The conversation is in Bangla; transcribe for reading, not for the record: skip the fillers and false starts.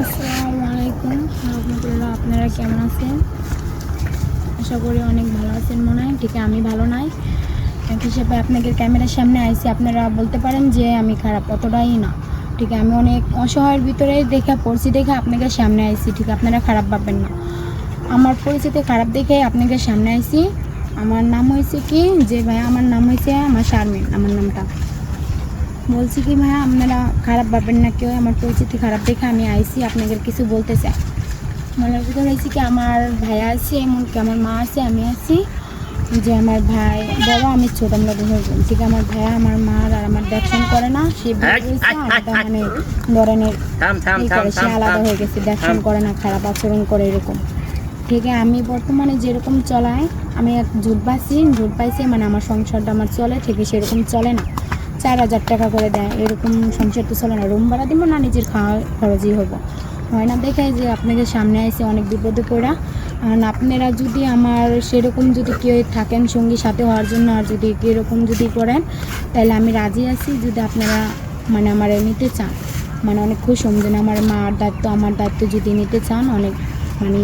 আসসালামু আলাইকুম রহমতুল্লাহ। আপনারা কেমন আছেন? আশা করি অনেক ভালো আছেন মনে হয়। ঠিক আমি ভালো নাই, এক হিসেবে আপনাদের ক্যামেরার সামনে আইছি। আপনারা বলতে পারেন যে আমি খারাপ, অতটাই না। ঠিক আমি অনেক অসহায়ের ভিতরে দেখে পড়ছি, দেখে আপনাদের সামনে আইছি। ঠিক আপনারা খারাপ ভাববেন না, আমার পরিচিতি খারাপ দেখে আপনাদের সামনে আইছি। আমার নাম হয়েছে কি যে ভাইয়া, আমার নাম হয়েছে আমার শারমিন, আমার নামটা বলছি কি ভাইয়া, আপনারা খারাপ ভাববেন না কেউ। আমার পরিচিতি খারাপ দেখে আমি আইছি, আপনাদের কিছু বলতে চাই। মনের ভিতরে হয়েছে কি, আমার ভাইয়া আছে, এমনকি আমার মা আছে, আমি আছি। যে আমার ভাই বড়, আমি ছোট, আমরা দুই বোন। ঠিক আমার ভাইয়া আমার মা আর আমার দেখশন করে না, সে বলছে আলাদা, মানে ধরনের সে আলাদা হয়ে গেছে, দেখশন করে না, খারাপ আচরণ করে এরকম। ঠিক আমি বর্তমানে যেরকম চলায়, আমি এক ঝুট পাইছি, মানে আমার সংসারটা আমার চলে, ঠিক সেরকম চলে না। 4,000 টাকা করে দেয়, এরকম সংসার তো চলে না। রুম ভাড়া দিব না, নিজের খাওয়া খরচই হবো, হয় না দেখে যে আপনাদের সামনে আসে অনেক বিপদে পড়া। আর আপনারা যদি আমার সেরকম যদি কেউ থাকেন সঙ্গী সাথে হওয়ার জন্য, আর যদি এরকম যদি করেন, তাহলে আমি রাজি আছি। যদি আপনারা মানে আমার নিতে চান, মানে অনেক খুশি হম, যেন আমার মার দায়িত্ব, আমার দায়িত্ব যদি নিতে চান, অনেক মানে